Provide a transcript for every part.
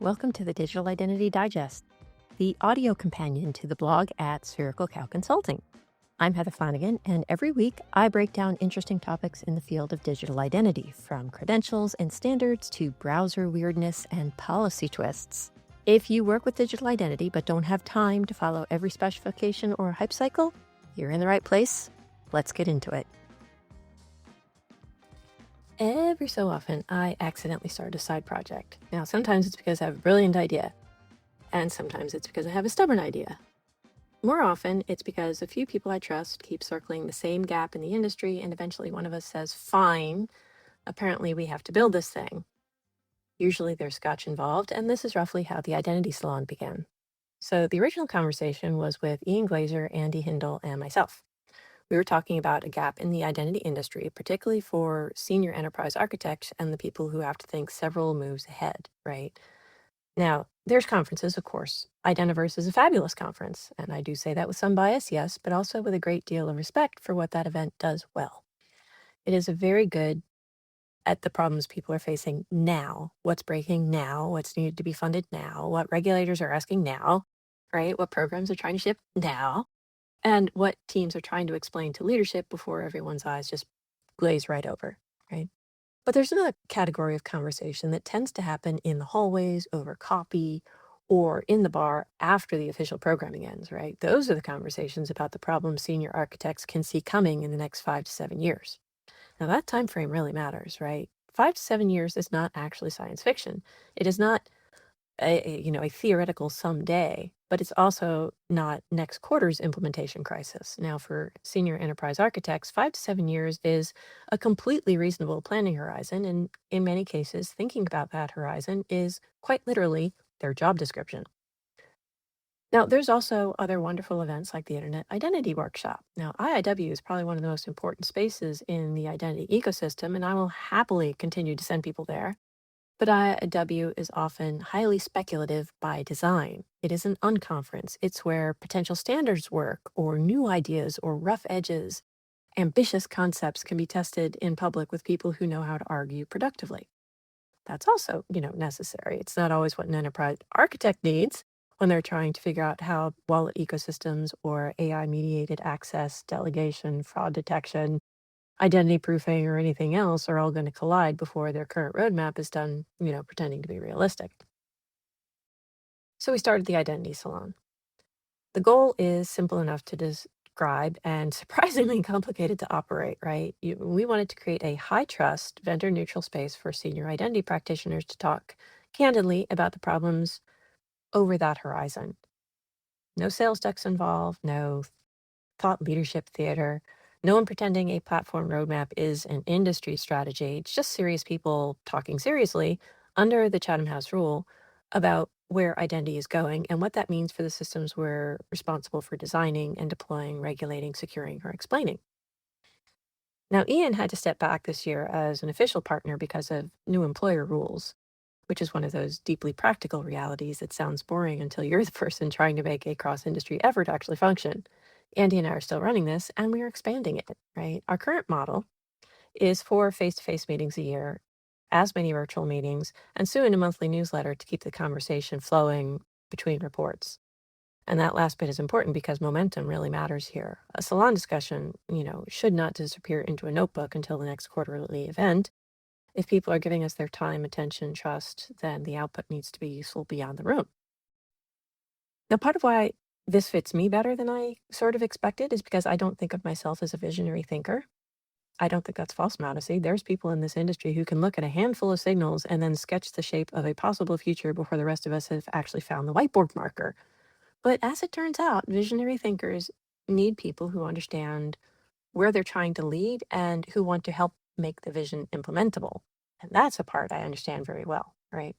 Welcome to the Digital Identity Digest, the audio companion to the blog at Spherical Cow Consulting. I'm Heather Flanagan, and every week I break down interesting topics in the field of digital identity, from credentials and standards to browser weirdness and policy twists. If you work with digital identity but don't have time to follow every specification or hype cycle, you're in the right place. Let's get into it. Every so often, I accidentally start a side project. Now, sometimes it's because I have a brilliant idea, and sometimes it's because I have a stubborn idea. More often, it's because a few people I trust keep circling the same gap in the industry, and eventually one of us says, fine, apparently we have to build this thing. Usually there's scotch involved, and this is roughly how the Identity Salon began. So the original conversation was with Ian Glazer, Andy Hindle, and myself. We were talking about a gap in the identity industry, particularly for senior enterprise architects and the people who have to think several moves ahead, right? Now, there's conferences, of course. Identiverse is a fabulous conference, and I do say that with some bias, yes, but also with a great deal of respect for what that event does well. It is a very good at the problems people are facing now, what's breaking now, what's needed to be funded now, what regulators are asking now, right? What programs are trying to ship now, and what teams are trying to explain to leadership before everyone's eyes just glaze right over, right? But there's another category of conversation that tends to happen in the hallways, over coffee, or in the bar after the official programming ends, right? Those are the conversations about the problems senior architects can see coming in the next 5 to 7 years. Now, that time frame really matters, right? 5 to 7 years is not actually science fiction. It is not a theoretical someday, but it's also not next quarter's implementation crisis. Now, for senior enterprise architects, 5 to 7 years is a completely reasonable planning horizon, and in many cases, thinking about that horizon is quite literally their job description. Now, there's also other wonderful events like the Internet Identity Workshop. Now, IIW is probably one of the most important spaces in the identity ecosystem, and I will happily continue to send people there. But IIW is often highly speculative by design. It is an unconference. It's where potential standards work, or new ideas, or rough edges, ambitious concepts can be tested in public with people who know how to argue productively. That's also, necessary. It's not always what an enterprise architect needs when they're trying to figure out how wallet ecosystems or AI-mediated access, delegation, fraud detection, identity proofing, or anything else are all going to collide before their current roadmap is done, pretending to be realistic. So we started the Identity Salon. The goal is simple enough to describe and surprisingly complicated to operate, right? We wanted to create a high trust, vendor neutral space for senior identity practitioners to talk candidly about the problems over that horizon. No sales decks involved, no thought leadership theater. No one pretending a platform roadmap is an industry strategy. It's just serious people talking seriously under the Chatham House Rule about where identity is going and what that means for the systems we're responsible for designing and deploying, regulating, securing, or explaining. Now, Ian had to step back this year as an official partner because of new employer rules, which is one of those deeply practical realities that sounds boring until you're the person trying to make a cross-industry effort actually function. Andy and I are still running this, and we are expanding it, right? Our current model is 4 face-to-face meetings a year, as many virtual meetings, and soon a monthly newsletter to keep the conversation flowing between reports. And that last bit is important because momentum really matters here. A salon discussion, should not disappear into a notebook until the next quarterly event. If people are giving us their time, attention, trust, then the output needs to be useful beyond the room. Now, part of why this fits me better than I sort of expected is because I don't think of myself as a visionary thinker. I don't think that's false modesty. There's people in this industry who can look at a handful of signals and then sketch the shape of a possible future before the rest of us have actually found the whiteboard marker. But as it turns out, visionary thinkers need people who understand where they're trying to lead and who want to help make the vision implementable. And that's a part I understand very well, right?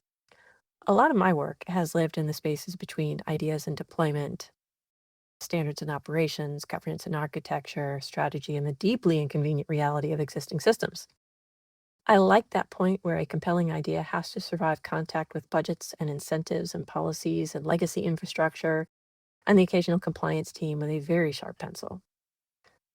A lot of my work has lived in the spaces between ideas and deployment, standards and operations, governance and architecture, strategy, and the deeply inconvenient reality of existing systems. I like that point where a compelling idea has to survive contact with budgets and incentives and policies and legacy infrastructure and the occasional compliance team with a very sharp pencil.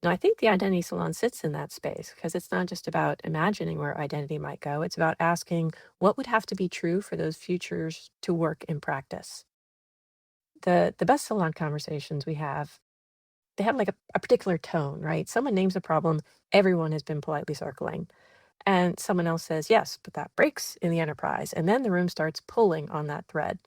Now, I think the Identity Salon sits in that space because it's not just about imagining where identity might go. It's about asking what would have to be true for those futures to work in practice. The best salon conversations we have, they have like a particular tone, right? Someone names a problem, everyone has been politely circling. And someone else says, yes, but that breaks in the enterprise. And then the room starts pulling on that thread.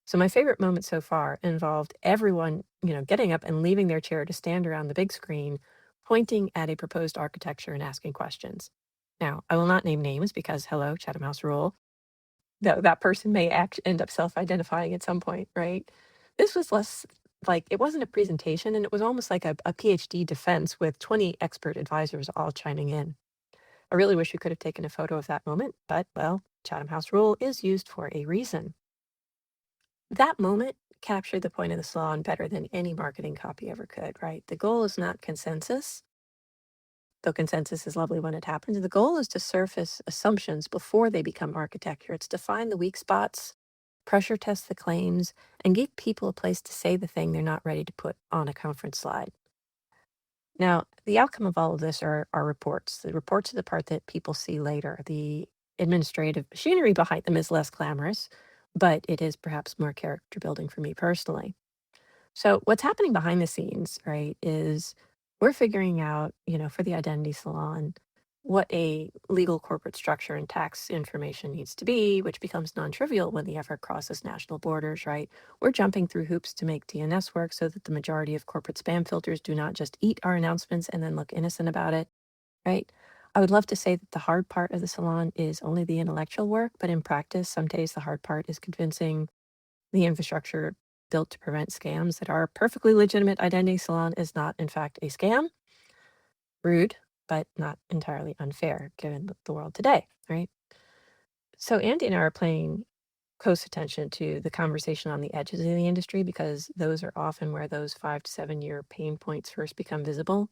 So my favorite moment so far involved everyone, getting up and leaving their chair to stand around the big screen, pointing at a proposed architecture and asking questions. Now, I will not name names because, hello, Chatham House Rule. Though that person may end up self-identifying at some point, right? This was less like it wasn't a presentation, and it was almost like a PhD defense with 20 expert advisors all chiming in. I really wish we could have taken a photo of that moment, but well, Chatham House Rule is used for a reason. That moment captured the point of the salon better than any marketing copy ever could, right? The goal is not consensus, though consensus is lovely when it happens. The goal is to surface assumptions before they become architecture. It's to find the weak spots, pressure test the claims, and give people a place to say the thing they're not ready to put on a conference slide. Now, the outcome of all of this are reports. The reports are the part that people see later. The administrative machinery behind them is less glamorous, but it is perhaps more character building for me personally. So what's happening behind the scenes, right, is we're figuring out, for the Identity Salon, what a legal corporate structure and tax information needs to be, which becomes non-trivial when the effort crosses national borders, right? We're jumping through hoops to make DNS work so that the majority of corporate spam filters do not just eat our announcements and then look innocent about it, right? I would love to say that the hard part of the salon is only the intellectual work, but in practice, some days the hard part is convincing the infrastructure built to prevent scams that our perfectly legitimate identity salon is not, in fact, a scam. Rude, but not entirely unfair given the world today, right? So Andy and I are paying close attention to the conversation on the edges of the industry because those are often where those 5 to 7 year pain points first become visible.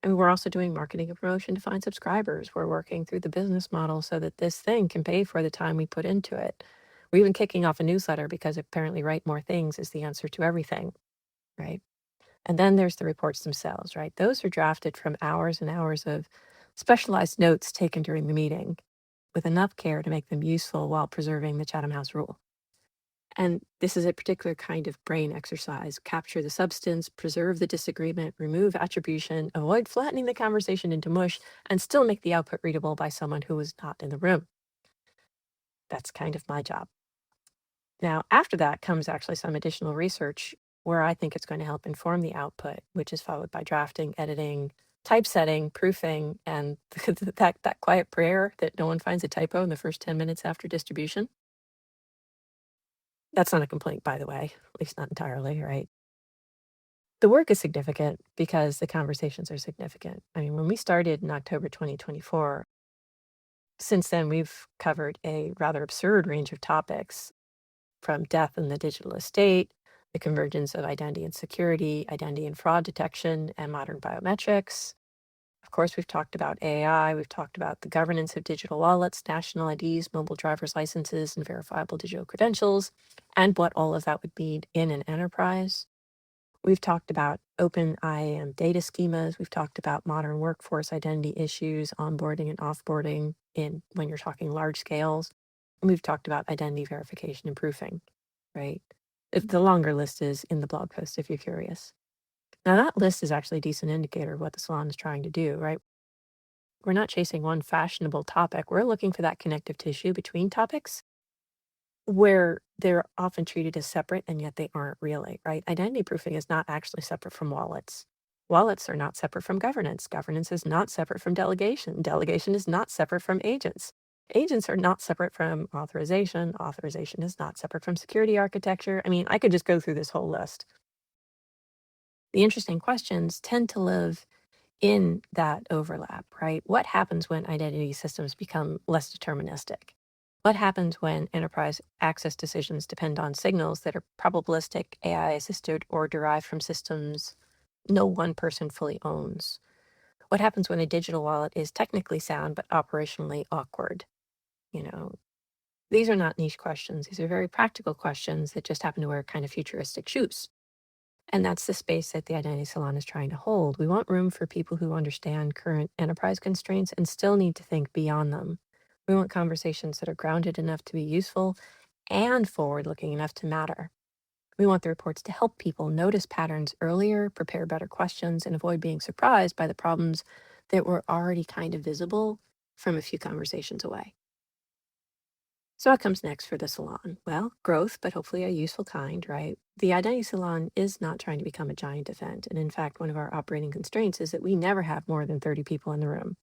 And we're also doing marketing and promotion to find subscribers. We're working through the business model so that this thing can pay for the time we put into it. We're even kicking off a newsletter because apparently write more things is the answer to everything, right? And then there's the reports themselves, right? Those are drafted from hours and hours of specialized notes taken during the meeting with enough care to make them useful while preserving the Chatham House Rule. And this is a particular kind of brain exercise. Capture the substance, preserve the disagreement, remove attribution, avoid flattening the conversation into mush, and still make the output readable by someone who was not in the room. That's kind of my job. Now, after that comes actually some additional research where I think it's going to help inform the output, which is followed by drafting, editing, typesetting, proofing, and that quiet prayer that no one finds a typo in the first 10 minutes after distribution. That's not a complaint, by the way, at least not entirely, right? The work is significant because the conversations are significant. I mean, when we started in October 2024, since then we've covered a rather absurd range of topics from death in the digital estate, the convergence of identity and security, identity and fraud detection, and modern biometrics. Of course, we've talked about AI, we've talked about the governance of digital wallets, national IDs, mobile driver's licenses, and verifiable digital credentials, and what all of that would mean in an enterprise. We've talked about open IAM data schemas. We've talked about modern workforce identity issues, onboarding and offboarding in when you're talking large scales. And we've talked about identity verification and proofing, right? The longer list is in the blog post if you're curious. Now that list is actually a decent indicator of what the salon is trying to do, right? We're not chasing one fashionable topic. We're looking for that connective tissue between topics where they're often treated as separate and yet they aren't really, right? Identity proofing is not actually separate from wallets. Wallets are not separate from governance. Governance is not separate from delegation. Delegation is not separate from agents. Agents are not separate from authorization. Authorization is not separate from security architecture. I mean, I could just go through this whole list. The interesting questions tend to live in that overlap, right? What happens when identity systems become less deterministic? What happens when enterprise access decisions depend on signals that are probabilistic, AI assisted, or derived from systems no one person fully owns? What happens when a digital wallet is technically sound but operationally awkward? You know, these are not niche questions. These are very practical questions that just happen to wear kind of futuristic shoes. And that's the space that the Identity Salon is trying to hold. We want room for people who understand current enterprise constraints and still need to think beyond them. We want conversations that are grounded enough to be useful and forward-looking enough to matter. We want the reports to help people notice patterns earlier, prepare better questions, and avoid being surprised by the problems that were already kind of visible from a few conversations away. So what comes next for the salon? Well, growth, but hopefully a useful kind, right? The Identity Salon is not trying to become a giant event. And in fact, one of our operating constraints is that we never have more than 30 people in the room.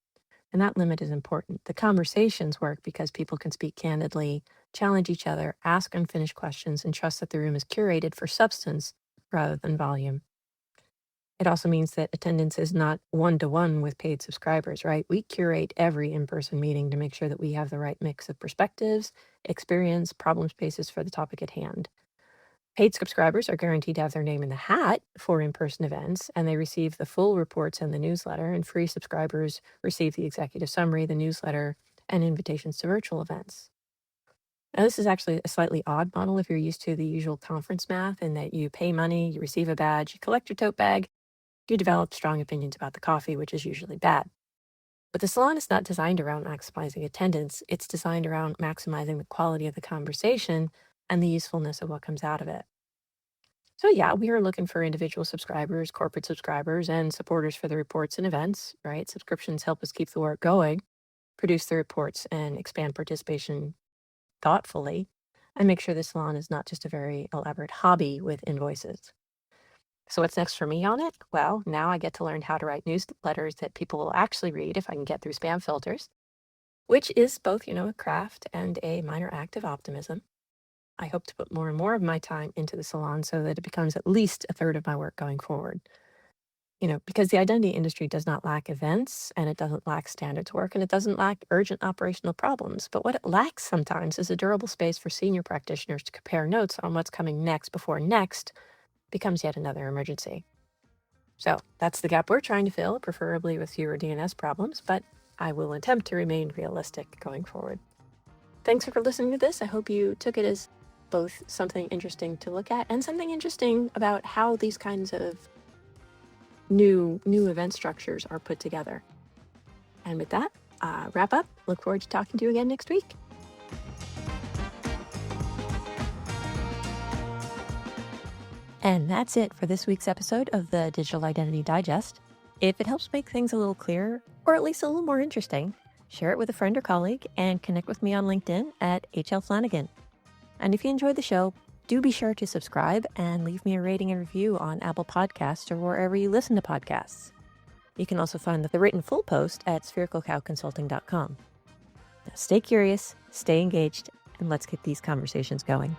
And that limit is important. The conversations work because people can speak candidly, challenge each other, ask unfinished questions, and trust that the room is curated for substance rather than volume. It also means that attendance is not one-to-one with paid subscribers, right? We curate every in-person meeting to make sure that we have the right mix of perspectives, experience, problem spaces for the topic at hand. Paid subscribers are guaranteed to have their name in the hat for in-person events, and they receive the full reports and the newsletter, and free subscribers receive the executive summary, the newsletter, and invitations to virtual events. Now, this is actually a slightly odd model if you're used to the usual conference math in that you pay money, you receive a badge, you collect your tote bag, you develop strong opinions about the coffee, which is usually bad. But the salon is not designed around maximizing attendance. It's designed around maximizing the quality of the conversation and the usefulness of what comes out of it. So yeah, we are looking for individual subscribers, corporate subscribers, and supporters for the reports and events, right? Subscriptions help us keep the work going, produce the reports, and expand participation thoughtfully, and make sure the salon is not just a very elaborate hobby with invoices. So what's next for me on it? Well, now I get to learn how to write newsletters that people will actually read if I can get through spam filters, which is both, a craft and a minor act of optimism. I hope to put more and more of my time into the salon so that it becomes at least a third of my work going forward. Because the identity industry does not lack events and it doesn't lack standards work and it doesn't lack urgent operational problems. But what it lacks sometimes is a durable space for senior practitioners to compare notes on what's coming next before next becomes yet another emergency. So that's the gap we're trying to fill, preferably with fewer DNS problems, but I will attempt to remain realistic going forward. Thanks for listening to this. I hope you took it as both something interesting to look at and something interesting about how these kinds of new event structures are put together. And with that, wrap up. Look forward to talking to you again next week. And that's it for this week's episode of the Digital Identity Digest. If it helps make things a little clearer, or at least a little more interesting, share it with a friend or colleague and connect with me on LinkedIn at HL Flanagan. And if you enjoyed the show, do be sure to subscribe and leave me a rating and review on Apple Podcasts or wherever you listen to podcasts. You can also find the written full post at sphericalcowconsulting.com. Now stay curious, stay engaged, and let's get these conversations going.